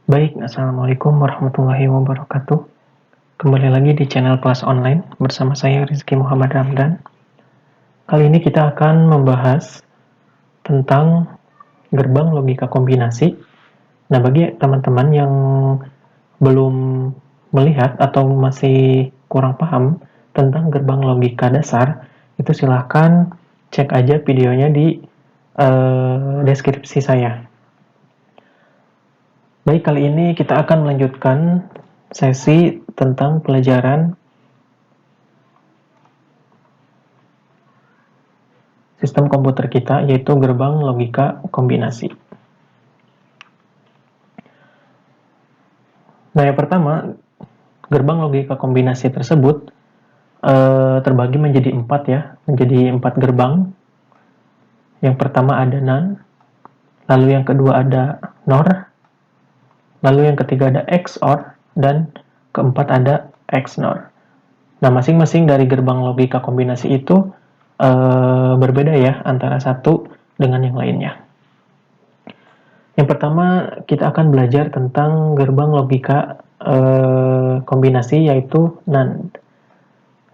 Baik, Assalamualaikum warahmatullahi wabarakatuh. Kembali lagi di channel kelas online bersama saya Rizky Muhammad Ramdan. Kali ini kita akan membahas tentang gerbang logika kombinasi. Nah, bagi teman-teman yang belum melihat atau masih kurang paham tentang gerbang logika dasar, itu silahkan cek aja videonya di deskripsi saya. Baik, kali ini kita akan melanjutkan sesi tentang pelajaran sistem komputer kita, yaitu gerbang logika kombinasi. Nah, yang pertama, gerbang logika kombinasi tersebut terbagi menjadi 4 ya, menjadi 4 gerbang. Yang pertama ada NAND, lalu yang kedua ada NOR, lalu yang ketiga ada XOR, dan keempat ada XNOR. Nah, masing-masing dari gerbang logika kombinasi itu berbeda ya antara satu dengan yang lainnya. Yang pertama, kita akan belajar tentang gerbang logika kombinasi, yaitu NAND.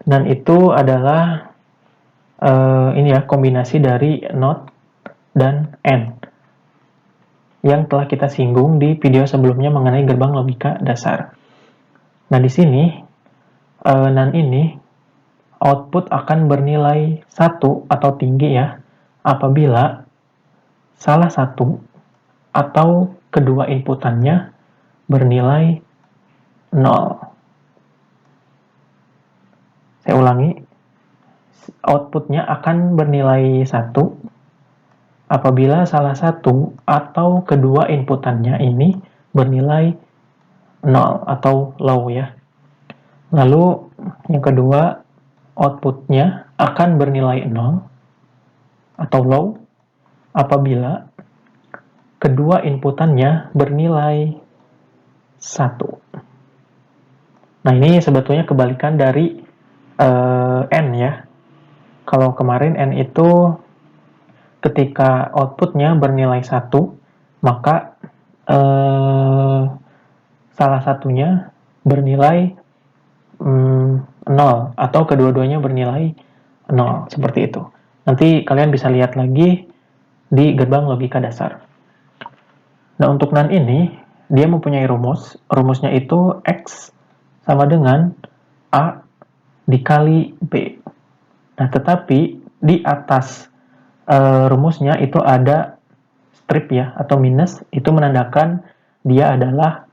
NAND itu adalah kombinasi dari NOT dan AND yang telah kita singgung di video sebelumnya mengenai gerbang logika dasar. Nah, di sini NAND ini output akan bernilai 1 atau tinggi ya apabila salah satu atau kedua inputannya bernilai 0. Saya ulangi, outputnya akan bernilai 1 apabila salah satu atau kedua inputannya ini bernilai 0 atau low ya. Lalu yang kedua, outputnya akan bernilai 0 atau low apabila kedua inputannya bernilai 1. Nah, ini sebetulnya kebalikan dari N ya. Kalau kemarin N itu ketika outputnya bernilai 1, maka salah satunya bernilai 0 atau kedua-duanya bernilai 0, seperti itu. Nanti kalian bisa lihat lagi di gerbang logika dasar. Nah, untuk NAND ini, dia mempunyai rumusnya itu X sama dengan A dikali B. Nah, tetapi di atas rumusnya itu ada strip ya, atau minus, itu menandakan dia adalah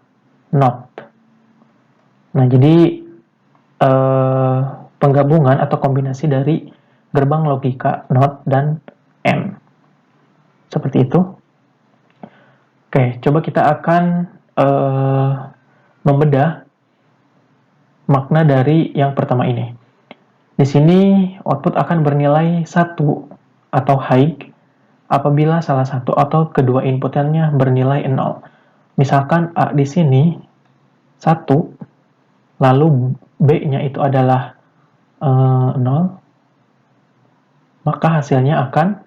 NOT. Nah, jadi penggabungan atau kombinasi dari gerbang logika NOT dan AND. Seperti itu. Oke, coba kita akan membedah makna dari yang pertama ini. Di sini output akan bernilai 1 atau high apabila salah satu atau kedua inputannya bernilai 0. Misalkan A di sini 1, lalu B-nya itu adalah 0, maka hasilnya akan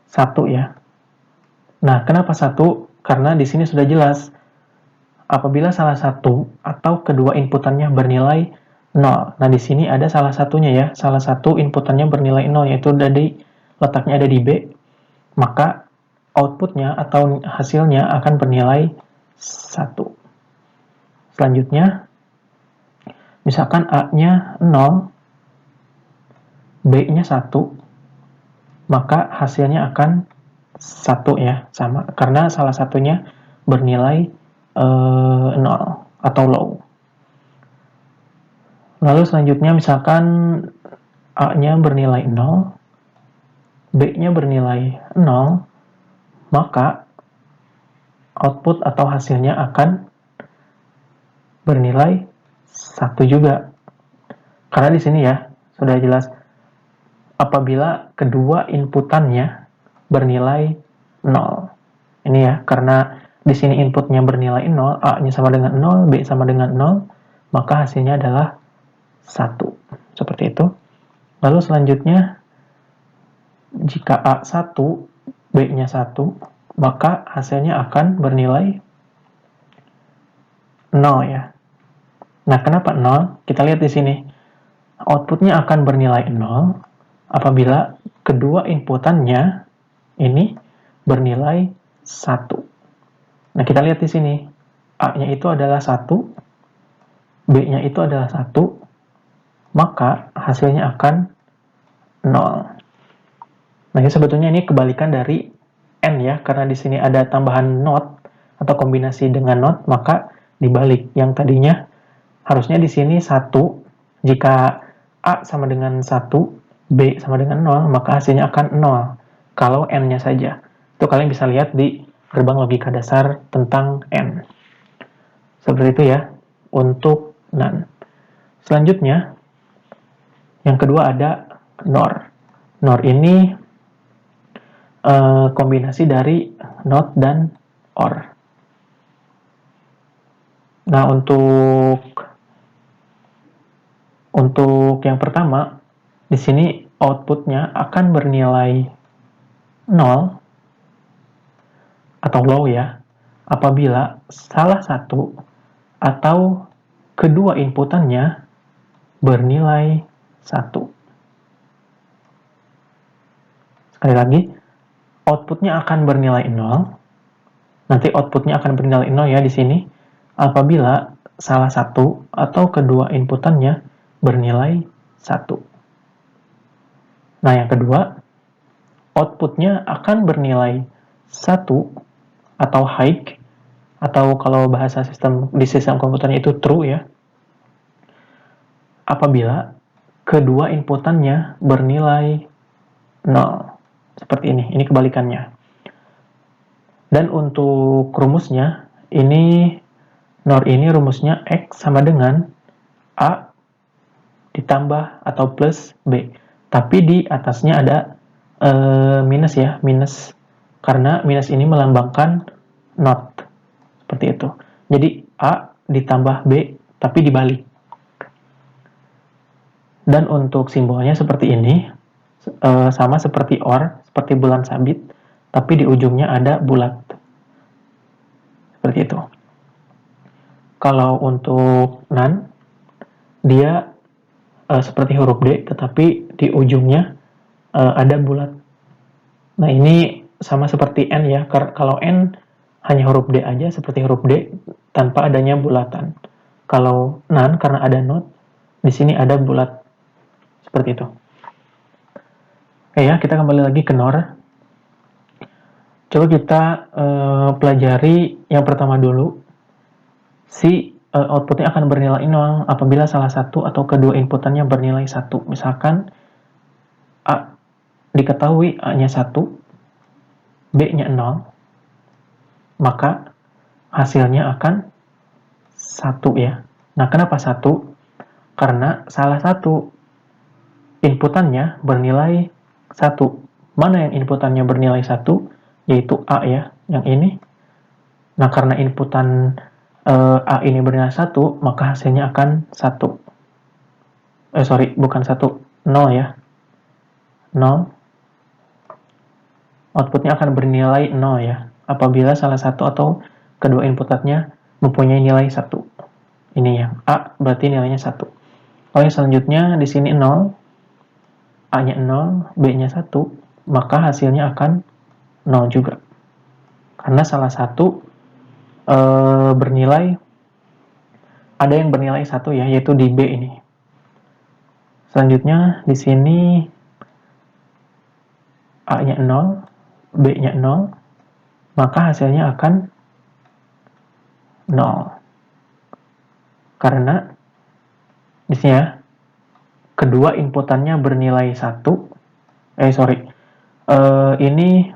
1 ya. Nah, kenapa 1? Karena di sini sudah jelas apabila salah satu atau kedua inputannya bernilai 0. Nah, di sini ada salah satunya ya. Salah satu inputannya bernilai 0, yaitu letaknya ada di B. Maka outputnya atau hasilnya akan bernilai 1. Selanjutnya, misalkan A-nya 0, B-nya 1, maka hasilnya akan 1 ya, sama. Karena salah satunya bernilai 0 atau low. Lalu selanjutnya misalkan A-nya bernilai 0, B-nya bernilai 0, maka output atau hasilnya akan bernilai 1 juga. Karena di sini ya, sudah jelas apabila kedua inputannya bernilai 0. Ini ya, karena di sini inputnya bernilai 0, A-nya sama dengan 0, B sama dengan 0, maka hasilnya adalah 1. Seperti itu. Lalu selanjutnya, jika A 1, B-nya 1, maka hasilnya akan bernilai 0 ya. Nah, kenapa 0? Kita lihat di sini. Outputnya akan bernilai 0 apabila kedua inputannya ini bernilai 1. Nah, kita lihat di sini. A-nya itu adalah 1, B-nya itu adalah 1, maka hasilnya akan 0. Nah, ini sebetulnya ini kebalikan dari N ya, karena di sini ada tambahan not atau kombinasi dengan not, maka dibalik. Yang tadinya harusnya di sini 1, jika A sama dengan 1, B sama dengan 0, maka hasilnya akan 0 kalau N-nya saja. Itu kalian bisa lihat di gerbang logika dasar tentang N. Seperti itu ya, untuk NaN. Selanjutnya, yang kedua ada NOR. NOR ini kombinasi dari NOT dan OR. Nah, untuk yang pertama, di sini outputnya akan bernilai 0 atau low ya, apabila salah satu atau kedua inputannya bernilai 1. Sekali lagi, outputnya akan bernilai 0. Nanti outputnya akan bernilai 0 ya di sini, apabila salah satu atau kedua inputannya bernilai 1. Nah, yang kedua, outputnya akan bernilai 1 atau high, atau kalau bahasa di sistem komputernya itu true ya, apabila kedua inputannya bernilai 0. Seperti ini kebalikannya. Dan untuk rumusnya, NOR ini rumusnya X sama dengan A ditambah atau plus B. Tapi di atasnya ada minus ya, minus. Karena minus ini melambangkan not. Seperti itu. Jadi A ditambah B, tapi dibalik. Dan untuk simbolnya seperti ini, sama seperti OR, seperti bulan sabit, tapi di ujungnya ada bulat. Seperti itu. Kalau untuk NaN, dia seperti huruf D, tetapi di ujungnya ada bulat. Nah, ini sama seperti N ya. Kalau N hanya huruf D aja, seperti huruf D, tanpa adanya bulatan. Kalau NaN, karena ada not, di sini ada bulat. Seperti itu. Oke ya, kita kembali lagi ke NOR. Coba kita pelajari yang pertama dulu. Outputnya akan bernilai 0 apabila salah satu atau kedua inputannya bernilai 1. Misalkan A diketahui A-nya 1, B-nya 0, maka hasilnya akan 1 ya. Nah, kenapa 1? Karena salah satu inputannya bernilai 1. Mana yang inputannya bernilai 1? Yaitu A ya, yang ini. Nah, karena inputan A ini bernilai 1, maka hasilnya akan 1. Bukan 1, 0 ya. 0. Outputnya akan bernilai 0 ya, apabila salah satu atau kedua inputannya mempunyai nilai 1. Ini yang A, berarti nilainya 1. Kalau yang selanjutnya, di sini 0, A-nya 0, B-nya 1, maka hasilnya akan 0 juga. Karena salah satu ada yang bernilai 1 ya, yaitu di B ini. Selanjutnya, di sini A-nya 0, B-nya 0, maka hasilnya akan 0. Karena di sini ya, kedua inputannya bernilai 1. Ini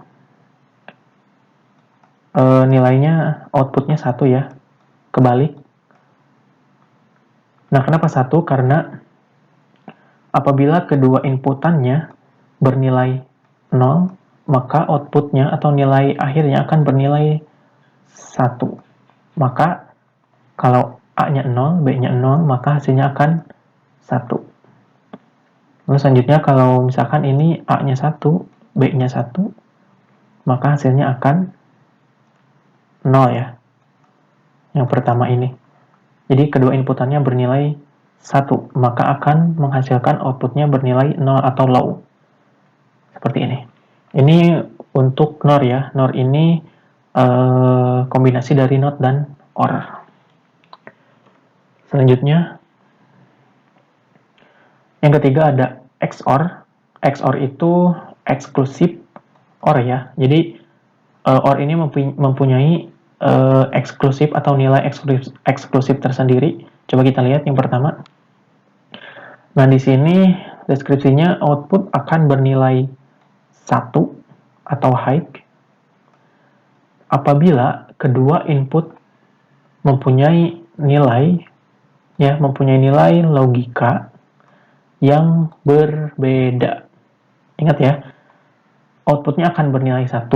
nilainya outputnya 1 ya, kebalik. Nah, kenapa 1? Karena apabila kedua inputannya bernilai 0, maka outputnya atau nilai akhirnya akan bernilai 1. Maka kalau A-nya 0, B-nya 0, maka hasilnya akan 1. Lalu selanjutnya kalau misalkan ini A-nya 1, B-nya 1, maka hasilnya akan 0 ya. Yang pertama ini. Jadi kedua inputannya bernilai 1, maka akan menghasilkan outputnya bernilai 0 atau low. Seperti ini. Ini untuk NOR ya. NOR ini kombinasi dari NOT dan OR. Selanjutnya, yang ketiga ada XOR. XOR itu eksklusif OR ya. Jadi OR ini mempunyai eksklusif atau nilai eksklusif tersendiri. Coba kita lihat yang pertama. Nah, di sini deskripsinya output akan bernilai 1 atau high apabila kedua input mempunyai nilai logika yang berbeda. Ingat ya, outputnya akan bernilai 1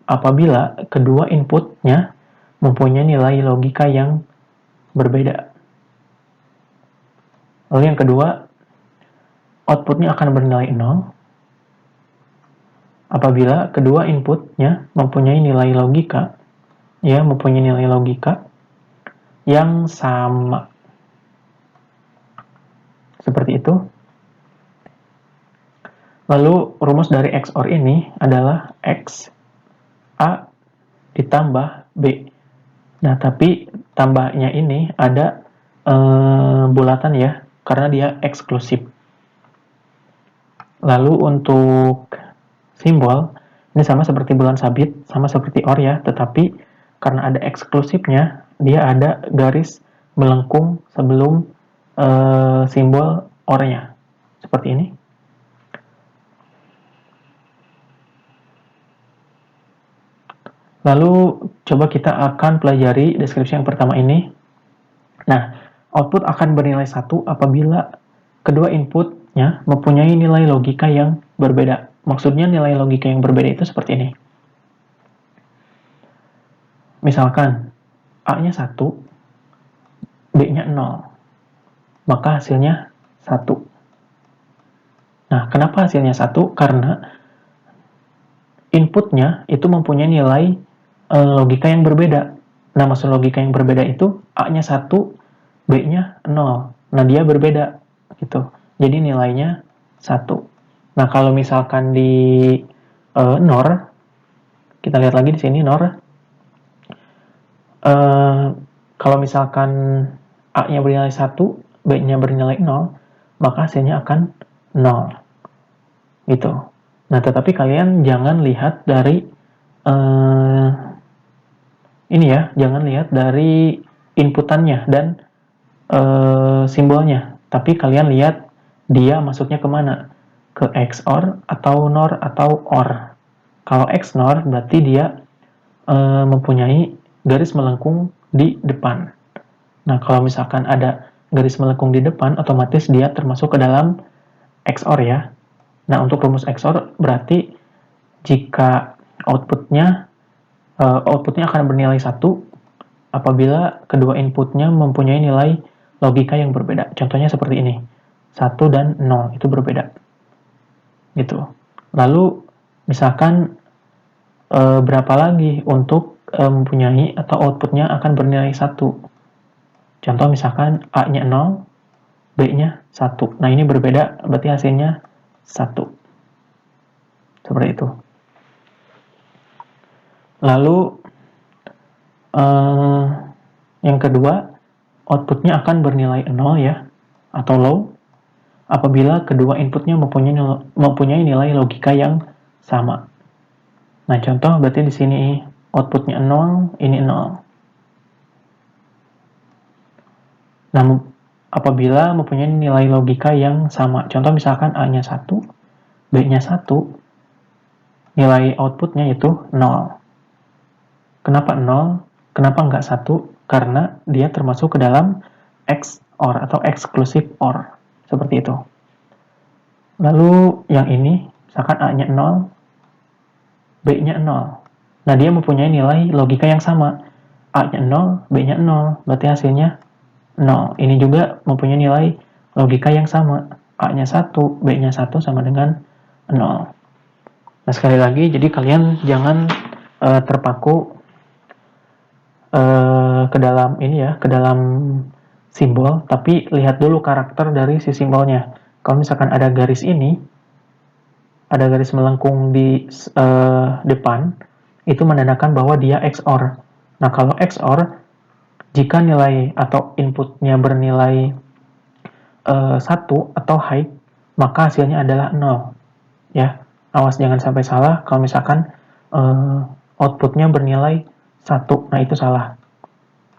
apabila kedua inputnya mempunyai nilai logika yang berbeda. Lalu yang kedua, outputnya akan bernilai 0 apabila kedua inputnya mempunyai nilai logika yang sama. Seperti itu. Lalu rumus dari XOR ini adalah X A ditambah B. Nah, tapi tambahnya ini ada bulatan ya, karena dia eksklusif. Lalu untuk simbol, ini sama seperti bulan sabit, sama seperti OR ya, tetapi karena ada eksklusifnya, dia ada garis melengkung sebelum simbol OR-nya. Seperti ini. Lalu coba kita akan pelajari deskripsi yang pertama ini. Nah, output akan bernilai 1 apabila kedua inputnya mempunyai nilai logika yang berbeda. Maksudnya nilai logika yang berbeda itu seperti ini. Misalkan A-nya 1, B-nya 0. Maka hasilnya 1. Nah, kenapa hasilnya 1? Karena inputnya itu mempunyai nilai logika yang berbeda. Nah, maksud logika yang berbeda itu A-nya 1, B-nya 0. Nah, dia berbeda gitu. Jadi nilainya 1. Nah, kalau misalkan di NOR, kita lihat lagi di sini NOR. Kalau misalkan A-nya bernilai 1, B-nya bernilai 0, maka hasilnya akan 0. Gitu. Nah, tetapi kalian jangan lihat dari jangan lihat dari inputannya dan simbolnya, tapi kalian lihat dia masuknya kemana, ke XOR atau NOR atau OR. Kalau XNOR berarti dia mempunyai garis melengkung di depan. Nah, kalau misalkan ada garis melengkung di depan, otomatis dia termasuk ke dalam XOR ya. Nah, untuk rumus XOR berarti jika outputnya akan bernilai 1 apabila kedua inputnya mempunyai nilai logika yang berbeda. Contohnya seperti ini. 1 dan 0 itu berbeda. Gitu. Lalu misalkan berapa lagi untuk mempunyai atau outputnya akan bernilai 1. Contoh misalkan A-nya 0, B-nya 1. Nah, ini berbeda, berarti hasilnya 1. Seperti itu. Lalu yang kedua, outputnya akan bernilai 0 ya, atau low, apabila kedua inputnya mempunyai nilai logika yang sama. Nah, contoh berarti di sini outputnya 0, ini 0. Nah, apabila mempunyai nilai logika yang sama, contoh misalkan A-nya 1, B-nya 1, nilai outputnya itu 0. Kenapa 0? Kenapa enggak 1? Karena dia termasuk ke dalam XOR atau eksklusif OR. Seperti itu. Lalu yang ini, misalkan A-nya 0, B-nya 0. Nah, dia mempunyai nilai logika yang sama. A-nya 0, B-nya 0. Berarti hasilnya 0. Ini juga mempunyai nilai logika yang sama. A-nya 1, B-nya 1 sama dengan 0. Nah, sekali lagi, jadi kalian jangan terpaku ke dalam ini ya, ke dalam simbol, tapi lihat dulu karakter dari si simbolnya. Kalau misalkan ada garis ini, ada garis melengkung di depan, itu menandakan bahwa dia XOR. Nah, kalau XOR, jika nilai atau inputnya bernilai 1 atau high, maka hasilnya adalah 0. Ya, awas jangan sampai salah kalau misalkan outputnya bernilai 1. Nah, itu salah.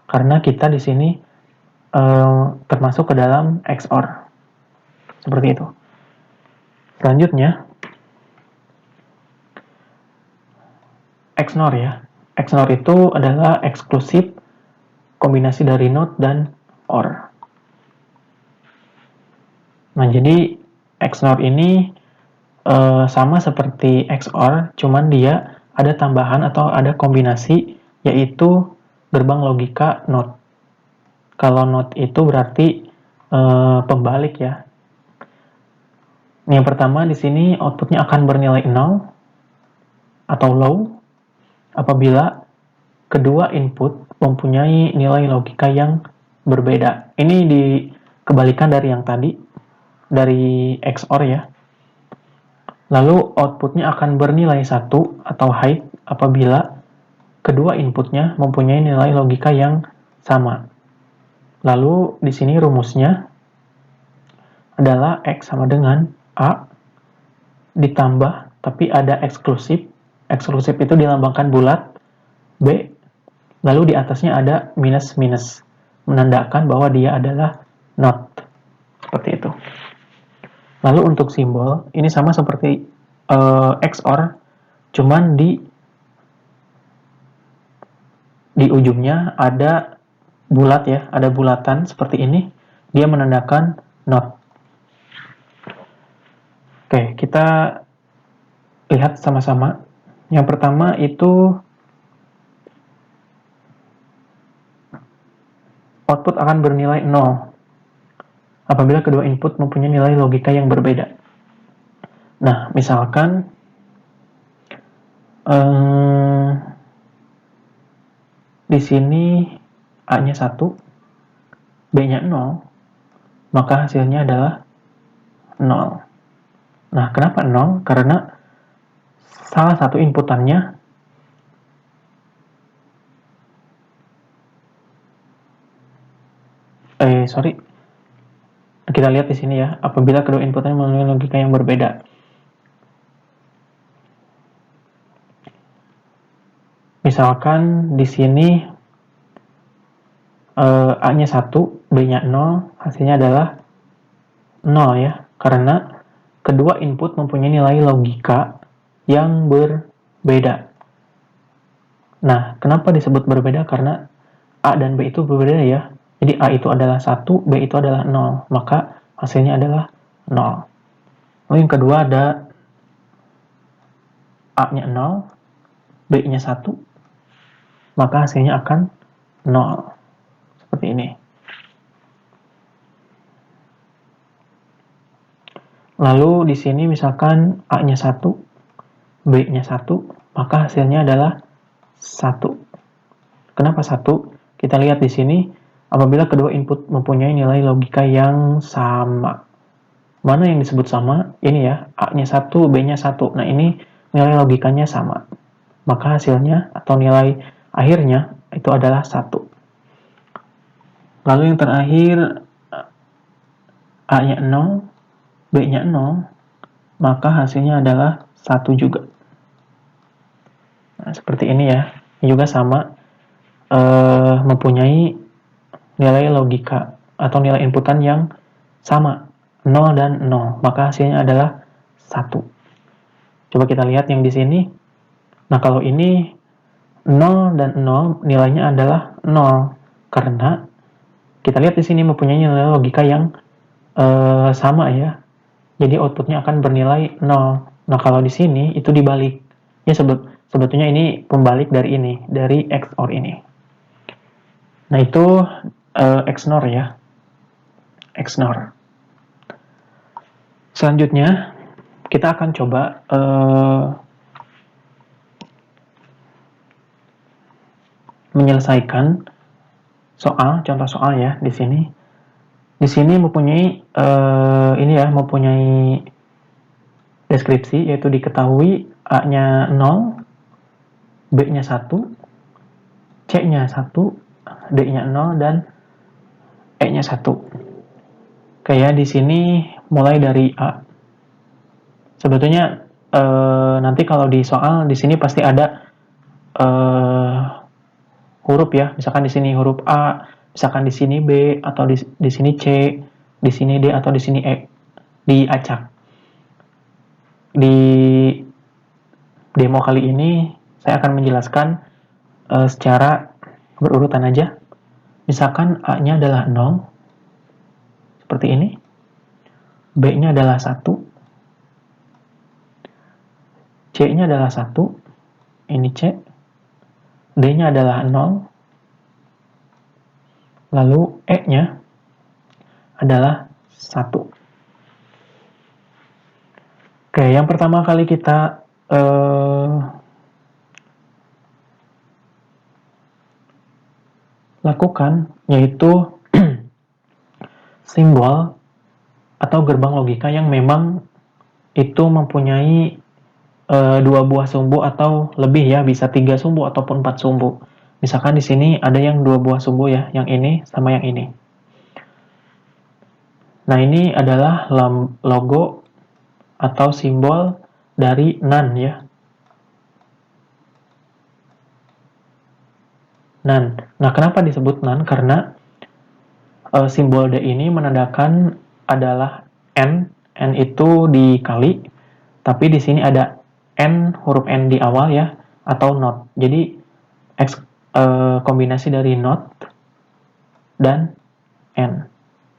Karena kita di sini termasuk ke dalam XOR. Seperti itu. Selanjutnya, XNOR ya. XNOR itu adalah eksklusif kombinasi dari NOT dan OR. Nah, jadi XNOR ini sama seperti XOR, cuman dia ada tambahan atau ada kombinasi, yaitu gerbang logika NOT. Kalau NOT itu berarti pembalik ya. Yang pertama di sini outputnya akan bernilai 0 atau low apabila kedua input mempunyai nilai logika yang berbeda. Ini dikebalikan dari yang tadi, dari XOR ya. Lalu outputnya akan bernilai 1 atau high apabila kedua inputnya mempunyai nilai logika yang sama. Lalu di sini rumusnya adalah X sama dengan A ditambah, tapi ada eksklusif. Eksklusif itu dilambangkan bulat, B, lalu di atasnya ada minus-minus, menandakan bahwa dia adalah not. Seperti itu. Lalu untuk simbol, ini sama seperti XOR, cuman di ujungnya ada bulat ya, ada bulatan seperti ini, dia menandakan not. Oke, kita lihat sama-sama. Yang pertama itu output akan bernilai 0 apabila kedua input mempunyai nilai logika yang berbeda. Nah, misalkan di sini A-nya 1, B-nya 0, maka hasilnya adalah 0. Nah, kenapa 0? Karena salah satu inputannya kita lihat di sini ya, apabila kedua inputnya memiliki logika yang berbeda. Misalkan di sini A-nya 1, B-nya 0, hasilnya adalah 0 ya, karena kedua input mempunyai nilai logika yang berbeda. Nah, kenapa disebut berbeda? Karena A dan B itu berbeda ya. Jadi A itu adalah 1, B itu adalah 0. Maka hasilnya adalah 0. Lalu yang kedua ada A-nya 0, B-nya 1. Maka hasilnya akan 0. Seperti ini. Lalu di sini misalkan A-nya 1, B-nya 1, maka hasilnya adalah 1. Kenapa 1? Kita lihat di sini, apabila kedua input mempunyai nilai logika yang sama. Mana yang disebut sama? Ini ya, A-nya 1, B-nya 1. Nah, ini nilai logikanya sama. Maka hasilnya atau nilai akhirnya itu adalah 1. Lalu yang terakhir, A-nya 0, B-nya 0, maka hasilnya adalah 1 juga. Nah, seperti ini ya. Ini juga sama, mempunyai nilai logika atau nilai inputan yang sama, 0 dan 0, maka hasilnya adalah 1. Coba kita lihat yang di sini. Nah, kalau ini 0 dan 0 nilainya adalah 0 karena kita lihat di sini mempunyai nilai logika yang sama ya. Jadi outputnya akan bernilai 0. Nah, kalau di sini itu dibalik. Ya sebetulnya ini pembalik dari ini, dari XOR ini. Nah, itu XNOR ya. XNOR. Selanjutnya, kita akan coba menyelesaikan soal, contoh soal ya di sini. Di sini mempunyai mempunyai deskripsi, yaitu diketahui A-nya 0, B-nya 1, C-nya 1, D-nya 0, dan E-nya 1. Kayak di sini mulai dari A. Sebetulnya nanti kalau di soal di sini pasti ada huruf ya. Misalkan di sini huruf A, misalkan di sini B, atau di sini C, di sini D, atau di sini E. Diacak. Di demo kali ini saya akan menjelaskan secara berurutan aja. Misalkan A-nya adalah 0, seperti ini. B-nya adalah 1. C-nya adalah 1. Ini C. D-nya adalah 0. Lalu E-nya adalah 1. Oke, yang pertama kali kita lakukan yaitu simbol atau gerbang logika yang memang itu mempunyai 2 buah sumbu atau lebih ya, bisa 3 sumbu ataupun 4 sumbu. Misalkan di sini ada yang 2 buah sumbu ya, yang ini sama yang ini. Nah, ini adalah logo atau simbol dari NaN ya. NaN. Nah, kenapa disebut NaN? Karena simbol D ini menandakan adalah N. N itu dikali, tapi di sini ada N, huruf N di awal ya, atau not. Jadi kombinasi dari not dan N.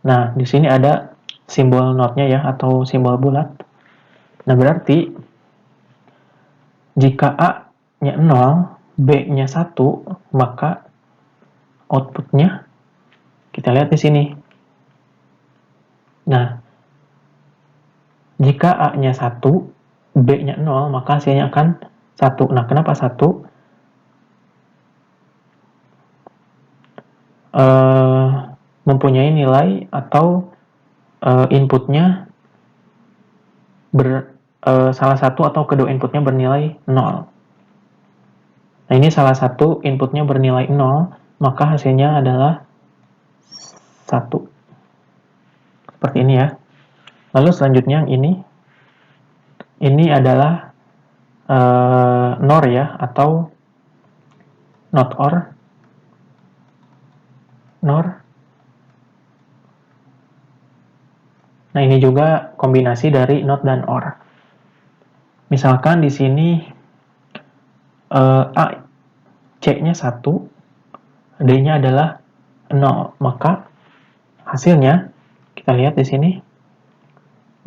Nah, di sini ada simbol notnya ya, atau simbol bulat. Nah, berarti jika A-nya 0, B-nya 1, maka outputnya kita lihat di sini. Nah, jika A-nya 1, B-nya 0, maka hasilnya akan 1. Nah, kenapa 1? Mempunyai nilai atau inputnya salah satu atau kedua inputnya bernilai 0. Nah, ini salah satu inputnya bernilai 0, maka hasilnya adalah 1. Seperti ini ya. Lalu selanjutnya yang ini adalah NOR ya, atau not or. NOR. Nah, ini juga kombinasi dari not dan or. Misalkan di sini C-nya 1, D-nya adalah 0, maka hasilnya kita lihat di sini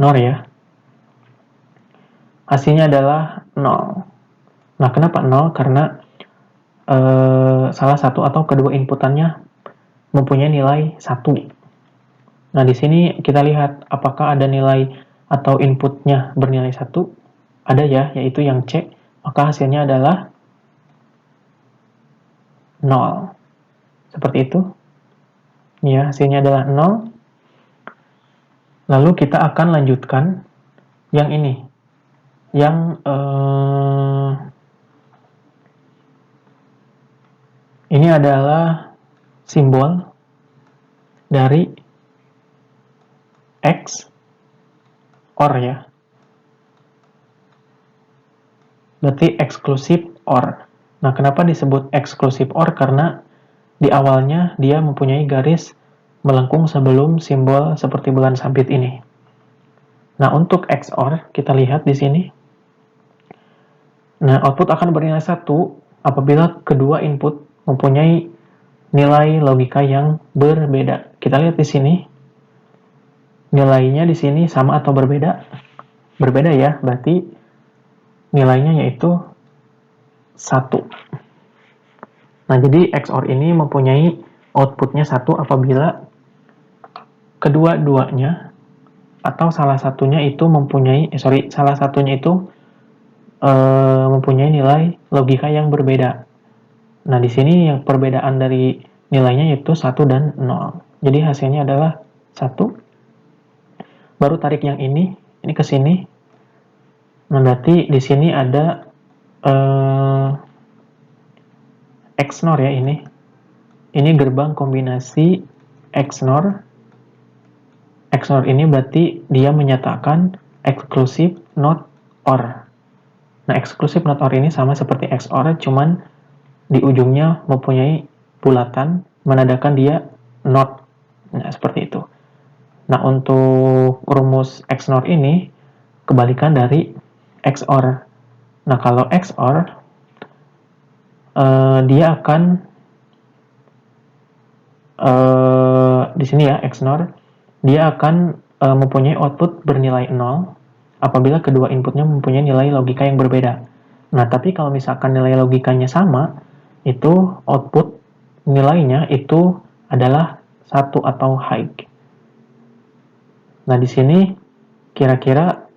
NOR ya. Hasilnya adalah 0. Nah, kenapa 0? Karena salah satu atau kedua inputannya mempunyai nilai 1. Nah, di sini kita lihat apakah ada nilai atau inputnya bernilai 1. Ada ya, yaitu yang C. Maka hasilnya adalah 0. Seperti itu. Ya, hasilnya adalah 0. Lalu kita akan lanjutkan yang ini. Yang ini adalah simbol dari X OR ya. Berarti eksklusif OR. Nah, kenapa disebut eksklusif OR? Karena di awalnya dia mempunyai garis melengkung sebelum simbol seperti bulan sabit ini. Nah, untuk XOR kita lihat di sini. Nah, output akan bernilai 1 apabila kedua input mempunyai nilai logika yang berbeda. Kita lihat di sini. Nilainya di sini sama atau berbeda? Berbeda ya, berarti nilainya yaitu 1. Nah, jadi XOR ini mempunyai outputnya 1 apabila kedua-duanya atau salah satunya itu mempunyai mempunyai nilai logika yang berbeda. Nah, di sini yang perbedaan dari nilainya yaitu 1 dan 0. Jadi hasilnya adalah 1. Baru tarik yang ini ke sini. Nah, berarti di sini ada XNOR ya ini. Ini gerbang kombinasi XNOR. XNOR ini berarti dia menyatakan exclusive not OR. Nah, exclusive not OR ini sama seperti XOR, cuman di ujungnya mempunyai bulatan menandakan dia not. Nah, seperti itu. Nah, untuk rumus XNOR ini kebalikan dari XOR. Nah, kalau XOR dia akan di sini ya XNOR, dia akan mempunyai output bernilai 0 apabila kedua inputnya mempunyai nilai logika yang berbeda. Nah, tapi kalau misalkan nilai logikanya sama, itu output nilainya itu adalah 1 atau high. Nah, di sini kira-kira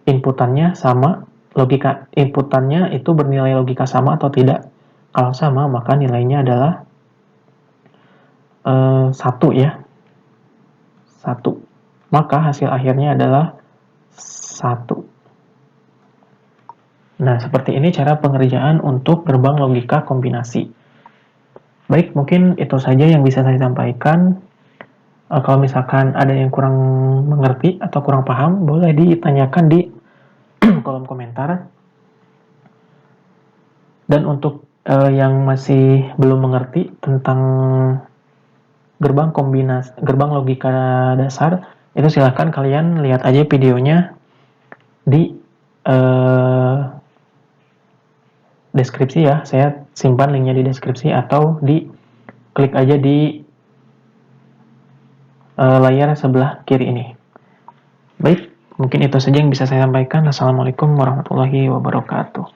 inputannya sama, logika inputannya itu bernilai logika sama atau tidak. Kalau sama, maka nilainya adalah 1 ya. 1. Maka hasil akhirnya adalah 1. Nah, seperti ini cara pengerjaan untuk gerbang logika kombinasi. Baik, mungkin itu saja yang bisa saya sampaikan. Kalau misalkan ada yang kurang mengerti atau kurang paham, boleh ditanyakan di kolom komentar. Dan untuk yang masih belum mengerti tentang gerbang logika dasar, itu silahkan kalian lihat aja videonya di deskripsi ya. Saya simpan linknya di deskripsi atau di klik aja di layar sebelah kiri ini. Baik, mungkin itu saja yang bisa saya sampaikan. Assalamualaikum warahmatullahi wabarakatuh.